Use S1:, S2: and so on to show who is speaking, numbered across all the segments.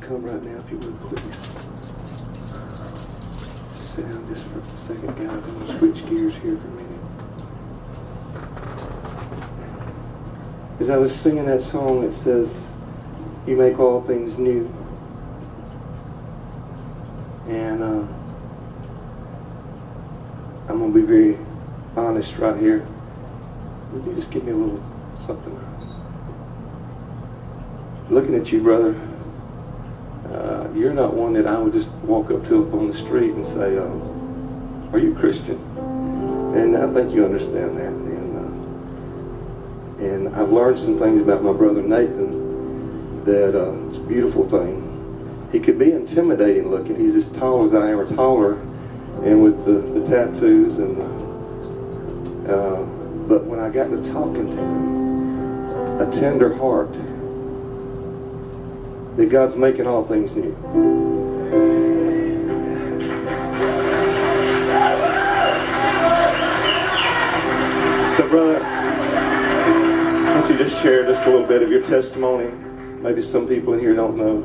S1: come right now, if you would, please. Sit down just for a second, guys. I'm going to switch gears here for a minute. As I was singing that song, it says, "You make all things new." And I'm going to be very honest right here. Would you just give me a little something? Looking at you, brother, you're not one that I would just walk up to on the street and say, "Are you Christian?" And I think you understand that. And I've learned some things about my brother Nathan that it's a beautiful thing. He could be intimidating looking. He's as tall as I am, or taller, and with the tattoos and but when I got to talking to him, a tender heart, that God's making all things new. So, brother, why don't you just share just a little bit of your testimony? Maybe some people in here don't know,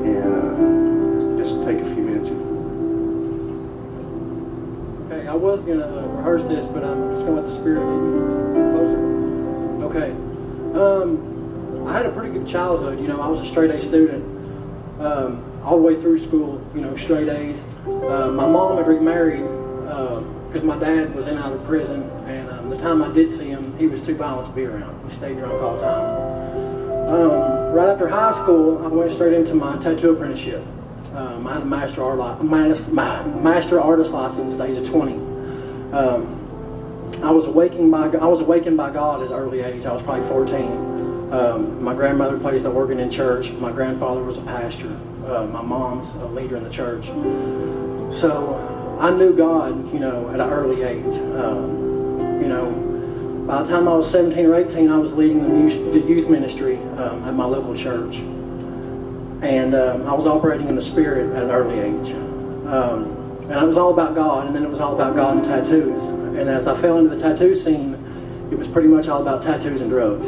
S1: and just take a few minutes.
S2: Okay, I was going to rehearse this, but I'm just going to let the Spirit get me closer. Okay. I had a pretty good childhood. You know, I was a straight A student all the way through school, you know, straight A's. My mom had remarried because my dad was in and out of prison, and the time I did see him, he was too violent to be around. He stayed drunk all the time. Right after high school, I went straight into my tattoo apprenticeship. I had a master artist license at the age of 20. I was awakened by God at an early age. I was probably 14. My grandmother placed the organ in church. My grandfather was a pastor. My mom's a leader in the church. So I knew God, you know, at an early age. You know, by the time I was 17 or 18, I was leading the youth ministry at my local church. And I was operating in the Spirit at an early age. And it was all about God, and then it was all about God and tattoos. And as I fell into the tattoo scene, it was pretty much all about tattoos and drugs.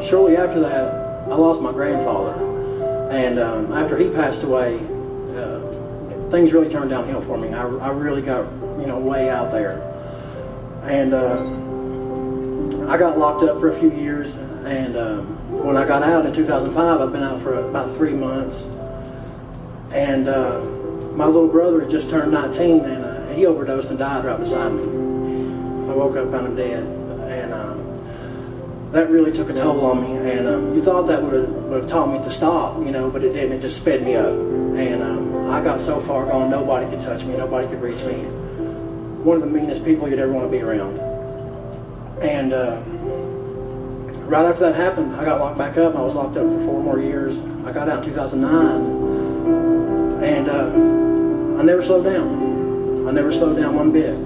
S2: Shortly after that, I lost my grandfather, and after he passed away, things really turned downhill for me. I really got, you know, way out there, and I got locked up for a few years. And when I got out in 2005, I've been out for about 3 months, and my little brother had just turned 19, and he overdosed and died right beside me. I woke up, found him dead, and that really took a toll on me. And you thought that would have taught me to stop, you know, but it didn't. It just sped me up. And I got so far gone, nobody could touch me, nobody could reach me. One of the meanest people you'd ever want to be around. And right after that happened, I got locked back up. I was locked up for 4 more years. I got out in 2009, and I never slowed down. I never slowed down one bit.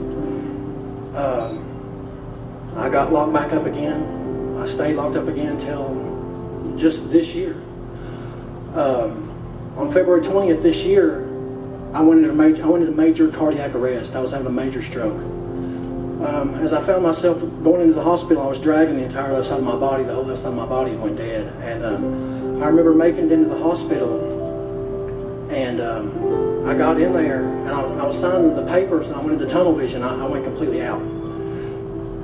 S2: I got locked back up again. I stayed locked up again until just this year. On February 20th this year, I went into major cardiac arrest. I was having a major stroke. As I found myself going into the hospital, I was dragging the entire left side of my body. The whole left side of my body went dead. And I remember making it into the hospital, and I got in there, and I was signing the papers, and I went into tunnel vision. I went completely out.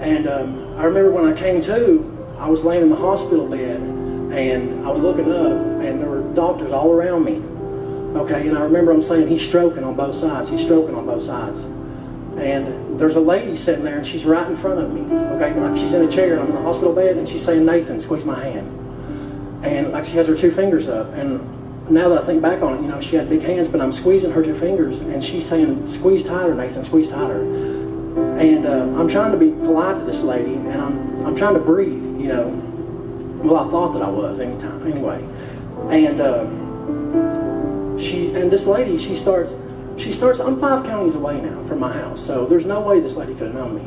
S2: And I remember when I came to, I was laying in the hospital bed, and I was looking up, and there were doctors all around me. Okay, and I remember them saying, "He's stroking on both sides. He's stroking on both sides." And there's a lady sitting there, and she's right in front of me. Okay, like she's in a chair, and I'm in the hospital bed, and she's saying, "Nathan, squeeze my hand." And like she has her 2 fingers up, and now that I think back on it, you know, she had big hands, but I'm squeezing her 2 fingers, and she's saying, "Squeeze tighter, Nathan, squeeze tighter." And I'm trying to be polite to this lady, and I'm trying to breathe, you know. Well, I thought that I was anyway. And this lady, she starts. I'm 5 counties away now from my house, so there's no way this lady could have known me.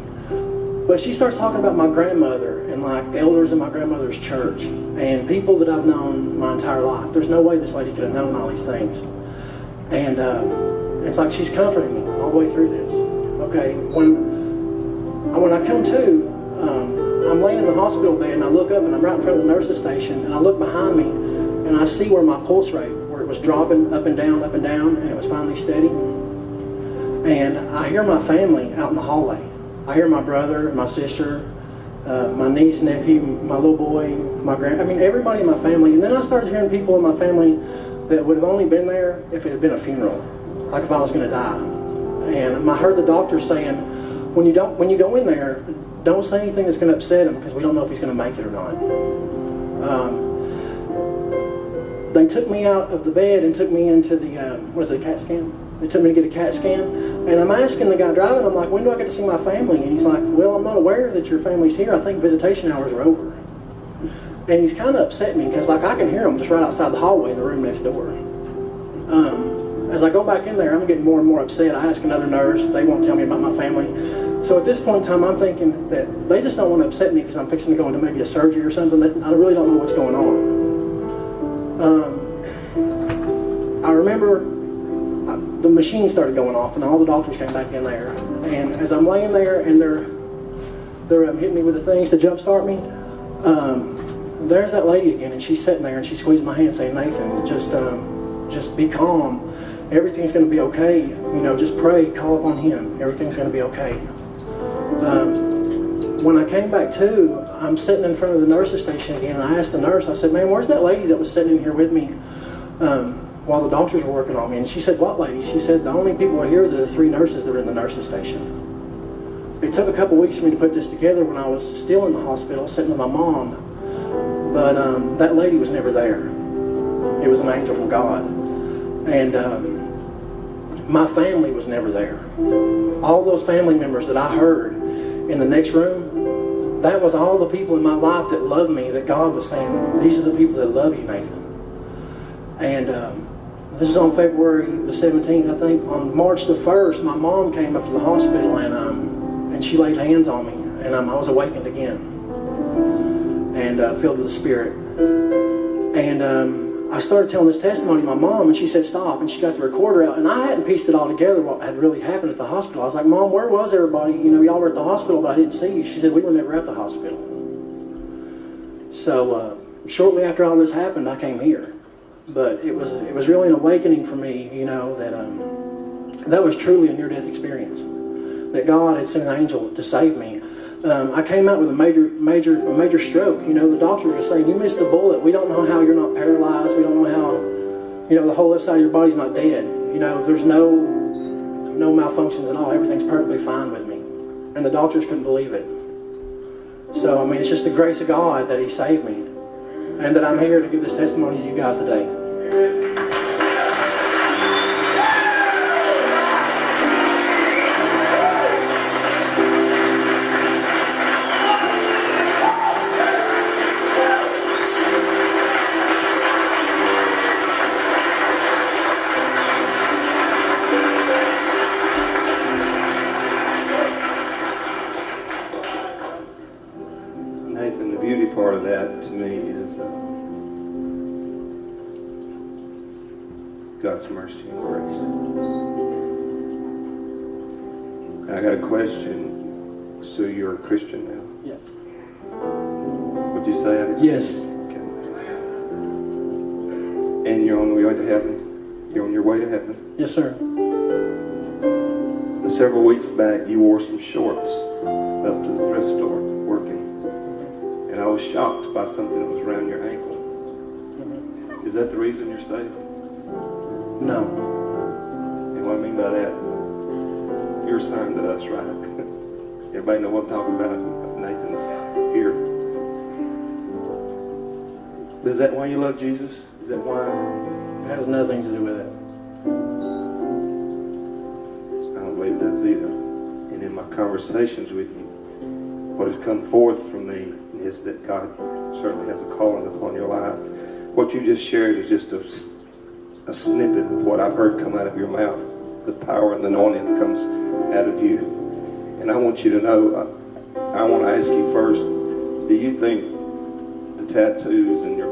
S2: But she starts talking about my grandmother and like elders in my grandmother's church and people that I've known my entire life. There's no way this lady could have known all these things. And it's like she's comforting me all the way through this. Okay, when I come to, I'm laying in the hospital bed, and I look up, and I'm right in front of the nurse's station, and I look behind me, and I see where my pulse rate, where it was dropping up and down, and it was finally steady. And I hear my family out in the hallway. I hear my brother, my sister, my niece, nephew, my little boy, everybody in my family. And then I started hearing people in my family that would have only been there if it had been a funeral, like if I was going to die. And I heard the doctor saying, when you go in there, don't say anything that's going to upset him, because we don't know if he's going to make it or not. They took me out of the bed and took me into the, CAT scan? They took me to get a CAT scan. And I'm asking the guy driving, I'm like, when do I get to see my family? And he's like, well, I'm not aware that your family's here. I think visitation hours are over. And he's kind of upset me, because I can hear him just right outside the hallway in the room next door. As I go back in there, I'm getting more and more upset. I ask another nurse. They won't tell me about my family. So at this point in time, I'm thinking that they just don't want to upset me because I'm fixing to go into maybe a surgery or something. That I really don't know what's going on. I remember the machine started going off, and all the doctors came back in there. And as I'm laying there, and they're hitting me with the things to jumpstart me, there's that lady again, and she's sitting there, and she squeezed my hand, saying, "Nathan, just be calm. Everything's going to be okay. Just pray, call upon Him. Everything's going to be okay." When I came back to, I'm sitting in front of the nurse's station again, and I asked the nurse, I said, "Man, where's that lady that was sitting in here with me while the doctors were working on me?" And she said, "What lady?" She said, "The only people are here are the 3 nurses that are in the nurse's station." It took a couple weeks for me to put this together when I was still in the hospital, sitting with my mom. But that lady was never there. It was an angel from God. And my family was never there. All those family members that I heard in the next room, that was all the people in my life that loved me, that God was saying, "These are the people that love you, Nathan." And this is on February the 17th, I think. On March the 1st, my mom came up to the hospital, and she laid hands on me, and I was awakened again, and filled with the Spirit. And I started telling this testimony to my mom, and she said, "Stop," and she got the recorder out, and I hadn't pieced it all together what had really happened at the hospital. I was like, "Mom, where was everybody? Y'all were at the hospital, but I didn't see you." She said, "We were never at the hospital." So shortly after all this happened, I came here. But it was really an awakening for me, that was truly a near-death experience. That God had sent an angel to save me. I came out with a major stroke. The doctor was saying, "You missed the bullet. We don't know how you're not paralyzed. We don't know how, the whole left side of your body's not dead. There's no malfunctions at all. Everything's perfectly fine with me." And the doctors couldn't believe it. So, it's just the grace of God that He saved me. And that I'm here to give this testimony to you guys today.
S1: Nathan, the beauty part of that to me is God's mercy and grace. And I got a question. So you're a Christian now?
S2: Yes.
S1: Would you say it?
S2: Yes.
S1: Okay. And you're on the way to heaven? You're on your way to heaven?
S2: Yes, sir.
S1: Several weeks back, you wore some shorts up to the thrift store working. And I was shocked by something that was around your ankle. Is that the reason you're saved?
S2: No.
S1: And what I mean by that, you're assigned to us, right? Everybody know what I'm talking about? Nathan's here. But is that why you love Jesus? Is that why?
S2: It has nothing to do with it.
S1: I don't believe it does either. And in my conversations with you, what has come forth from me is that God certainly has a calling upon your life. What you just shared is just a snippet of what I've heard come out of your mouth, the power and the anointing that comes out of you. And I want you to know, I want to ask you first, do you think the tattoos and your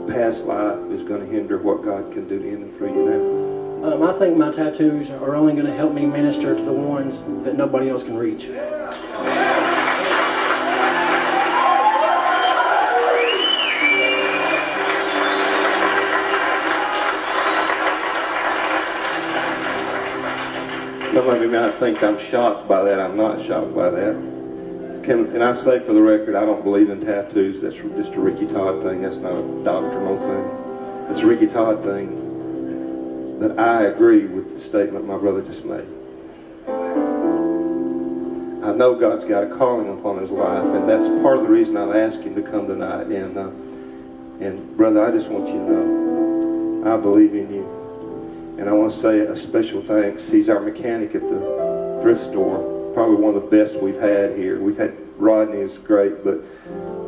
S1: past life is going to hinder what God can do in and through you now?
S2: I think my tattoos are only going to help me minister to the ones that nobody else can reach.
S1: Some of you might think I'm shocked by that. I'm not shocked by that. And I say for the record, I don't believe in tattoos. That's just a Ricky Todd thing. That's not a doctrinal thing. It's a Ricky Todd thing. But I agree with the statement my brother just made. I know God's got a calling upon his life, and that's part of the reason I've asked him to come tonight. And brother, I just want you to know, I believe in you. And I want to say a special thanks. He's our mechanic at the thrift store. Probably one of the best we've had here. We've had Rodney, who's great, but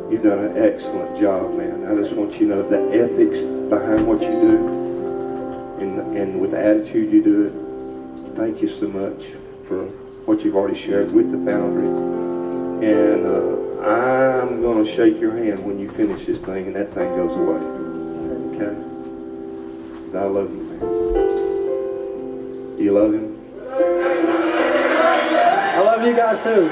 S1: you've done an excellent job, man. I just want you to know the ethics behind what you do, and with the attitude you do it. Thank you so much for what you've already shared with the Foundry. And I'm going to shake your hand when you finish this thing and that thing goes away. Okay? 'Cause I love you, man. Do you love him?
S2: I love you guys too.